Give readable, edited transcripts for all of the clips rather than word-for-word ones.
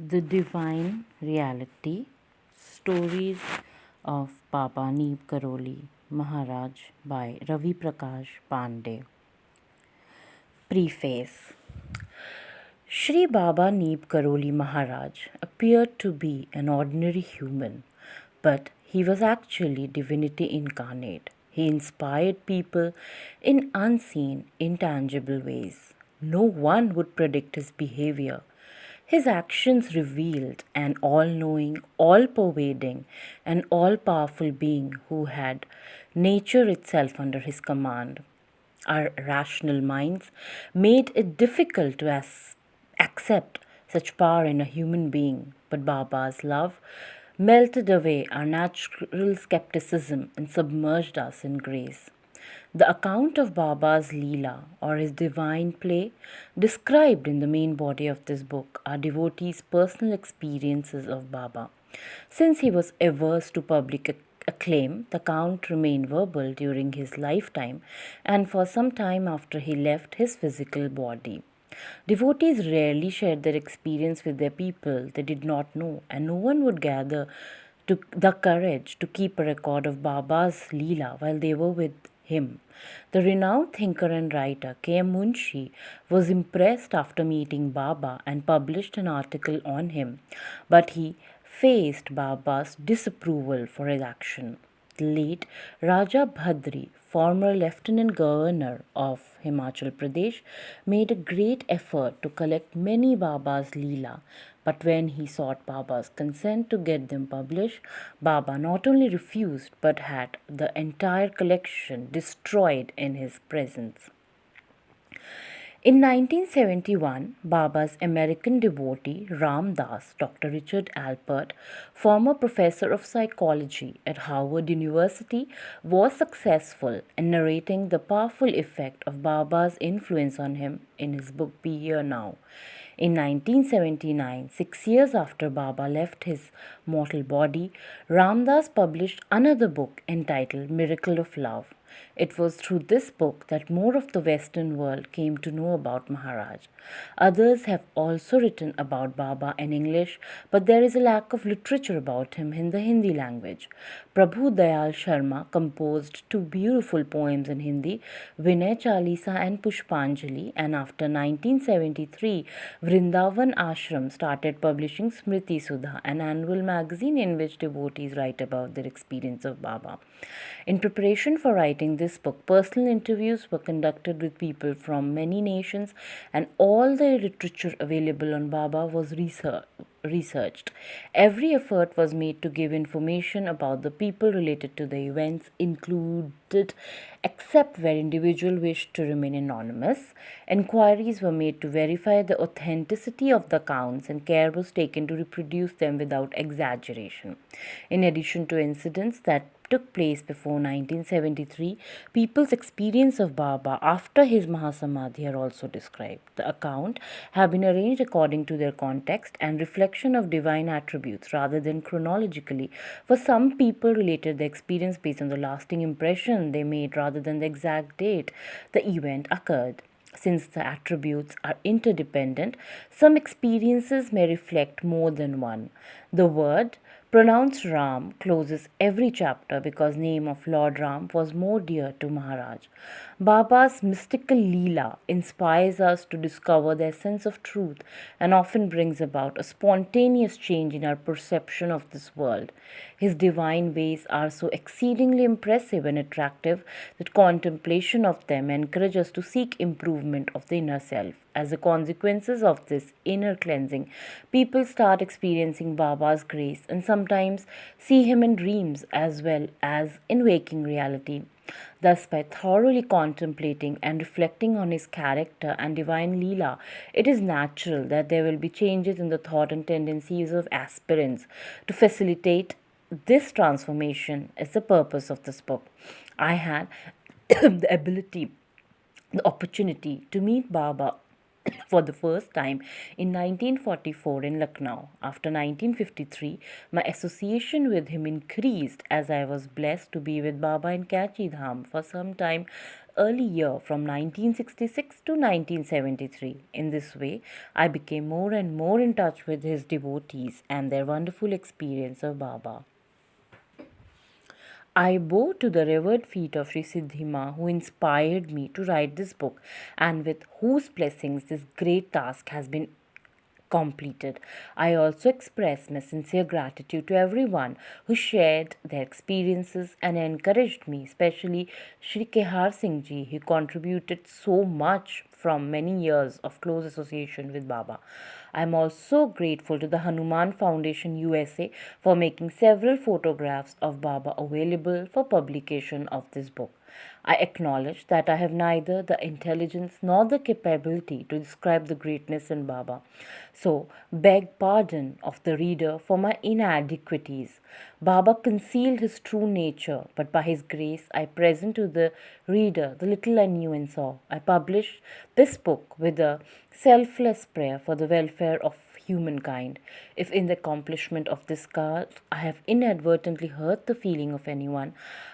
The Divine Reality Stories of Baba Neeb Karoli Maharaj by Ravi Prakash Pande. Preface. Shri Baba Neeb Karoli Maharaj appeared to be an ordinary human, but he was actually divinity incarnate. He inspired people in unseen, intangible ways. No one would predict his behavior. His actions revealed an all knowing, all pervading, and all powerful being who had nature itself under his command. Our rational minds made it difficult to accept such power in a human being, but Baba's love melted away our natural skepticism and submerged us in grace. The account of Baba's Leela, or his divine play, described in the main body of this book, are devotees' personal experiences of Baba. Since he was averse to public acclaim, the account remained verbal during his lifetime and for some time after he left his physical body. Devotees rarely shared their experience with their people they did not know, and no one would gather the courage to keep a record of Baba's Leela while they were with him. The renowned thinker and writer K.M. Munshi was impressed after meeting Baba and published an article on him, but he faced Baba's disapproval for his action. The late Raja Bhadri, former Lieutenant Governor of Himachal Pradesh, made a great effort to collect many Baba's Leela, but when he sought Baba's consent to get them published, Baba not only refused but had the entire collection destroyed in his presence. In 1971, Baba's American devotee Ram Das, Dr. Richard Alpert, former professor of psychology at Harvard University, was successful in narrating the powerful effect of Baba's influence on him in his book Be Here Now. In 1979, 6 years after Baba left his mortal body, Ram Das published another book entitled Miracle of Love. It was through this book that more of the Western world came to know about Maharaj. Others have also written about Baba in English, but there is a lack of literature about him in the Hindi language. Prabhu Dayal Sharma composed two beautiful poems in Hindi, Vinay Chalisa and Pushpanjali, and after 1973, Vrindavan Ashram started publishing Smriti Sudha, an annual magazine in which devotees write about their experience of Baba. In preparation for writing this book, personal interviews were conducted with people from many nations, and all the literature available on Baba was researched. Every effort was made to give information about the people related to the events included, except where individual wished to remain anonymous. Enquiries were made to verify the authenticity of the accounts, and care was taken to reproduce them without exaggeration. In addition to incidents that took place before 1973, people's experience of Baba after his Mahasamadhi are also described. The account have been arranged according to their context and reflection of divine attributes rather than chronologically. For some people related the experience based on the lasting impression they made rather than the exact date the event occurred. Since the attributes are interdependent, some experiences may reflect more than one. The word pronounced Ram closes every chapter because name of Lord Ram was more dear to Maharaj. Baba's mystical Leela inspires us to discover the essence of truth and often brings about a spontaneous change in our perception of this world. His divine ways are so exceedingly impressive and attractive that contemplation of them encourages us to seek improvement of the inner self. As a consequence of this inner cleansing, people start experiencing Baba's grace and sometimes see him in dreams as well as in waking reality. Thus, by thoroughly contemplating and reflecting on his character and divine Leela, it is natural that there will be changes in the thought and tendencies of aspirants. To facilitate this transformation is the purpose of this book. I had the opportunity to meet Baba for the first time in 1944 in Lucknow. After 1953, my association with him increased as I was blessed to be with Baba in Kachi Dham for some time early year from 1966 to 1973. In this way, I became more and more in touch with his devotees and their wonderful experience of Baba. I bow to the revered feet of Sri Siddhima, who inspired me to write this book and with whose blessings this great task has been completed. I also express my sincere gratitude to everyone who shared their experiences and encouraged me, especially Shri Kehar Singh Ji, who contributed so much from many years of close association with Baba. I am also grateful to the Hanuman Foundation USA for making several photographs of Baba available for publication of this book. I acknowledge that I have neither the intelligence nor the capability to describe the greatness in Baba, so beg pardon of the reader for my inadequacies. Baba concealed his true nature, but by his grace I present to the reader the little I knew and saw. I published this book with a selfless prayer for the welfare of humankind. If in the accomplishment of this cause I have inadvertently hurt the feeling of anyone,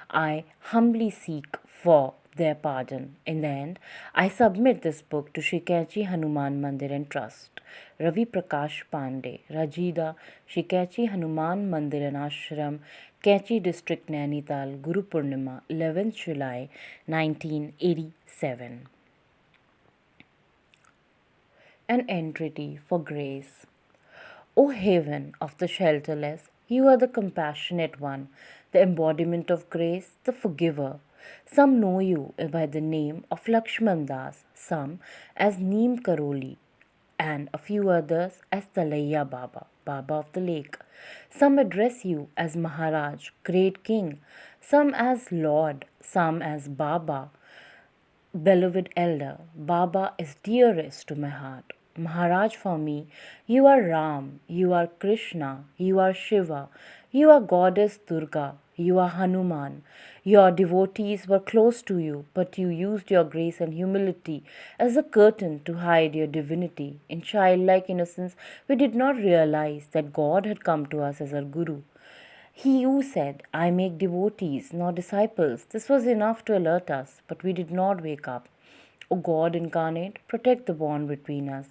I humbly seek for their pardon. In the end, I submit this book to Shri Hanuman Mandir and Trust, Ravi Prakash Pande, Rajida, Shri Hanuman Mandir and Ashram, Kachi District, Nainital, Guru Purnima, 11th July 1987. An entreaty for grace. O heaven of the shelterless, you are the compassionate one, the embodiment of grace, the forgiver. Some know you by the name of Lakshman Das, some as Neeb Karori, and a few others as Talaiya Baba, Baba of the lake. Some address you as Maharaj, great king, some as Lord, some as Baba, beloved elder. Baba is dearest to my heart. Maharaj for me, you are Ram, you are Krishna, you are Shiva, you are Goddess Durga, you are Hanuman. Your devotees were close to you, but you used your grace and humility as a curtain to hide your divinity. In childlike innocence, we did not realize that God had come to us as our Guru. He who said, I make devotees, not disciples. This was enough to alert us, but we did not wake up. O God incarnate, protect the bond between us.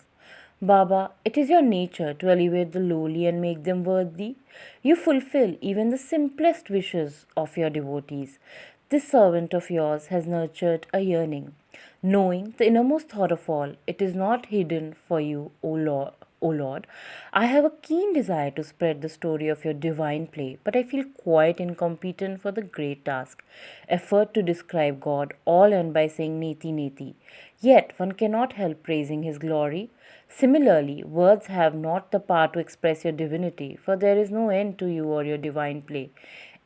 Baba, it is your nature to elevate the lowly and make them worthy. You fulfill even the simplest wishes of your devotees. This servant of yours has nurtured a yearning. Knowing the innermost thought of all, it is not hidden for you, O Lord. O Lord, I have a keen desire to spread the story of your divine play, but I feel quite incompetent for the great task. Effort to describe God, all end by saying Neti Neti. Yet one cannot help praising his glory. Similarly, words have not the power to express your divinity, for there is no end to you or your divine play.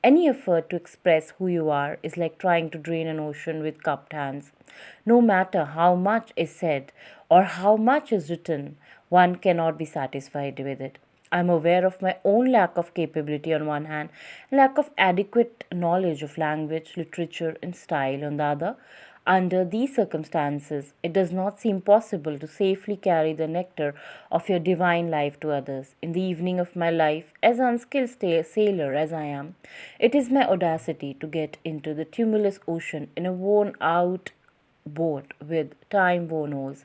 Any effort to express who you are is like trying to drain an ocean with cupped hands. No matter how much is said or how much is written, one cannot be satisfied with it. I am aware of my own lack of capability on one hand, lack of adequate knowledge of language, literature, and style on the other. Under these circumstances, it does not seem possible to safely carry the nectar of your divine life to others. In the evening of my life, as unskilled sailor as I am, it is my audacity to get into the tumultuous ocean in a worn out boat with time worn oars.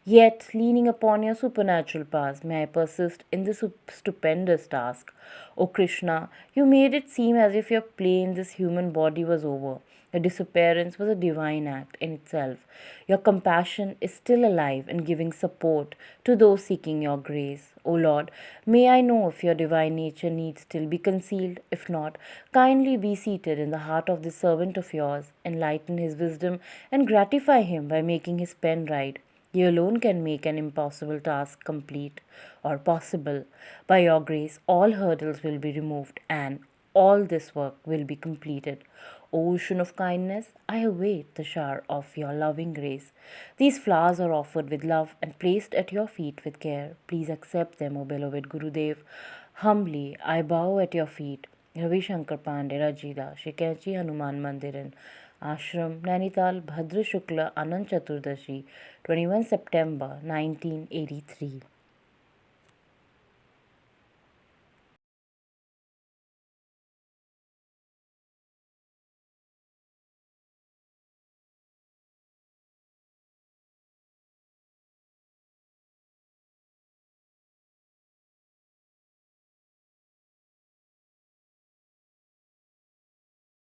Yet, leaning upon your supernatural powers, may I persist in this stupendous task. O Krishna, you made it seem as if your play in this human body was over. Your disappearance was a divine act in itself. Your compassion is still alive and giving support to those seeking your grace. O Lord, may I know if your divine nature needs still be concealed. If not, kindly be seated in the heart of this servant of yours, enlighten his wisdom, and gratify him by making his pen write. You alone can make an impossible task complete or possible. By your grace, all hurdles will be removed and all this work will be completed. O ocean of kindness, I await the shower of your loving grace. These flowers are offered with love and placed at your feet with care. Please accept them, O beloved Gurudev. Humbly, I bow at your feet. Ravi Shankar Pande, Rajida, Shri Hanuman Mandiran, Ashram, Nainital, Bhadra Shukla, Anant Chaturdashi, 21 September 1983.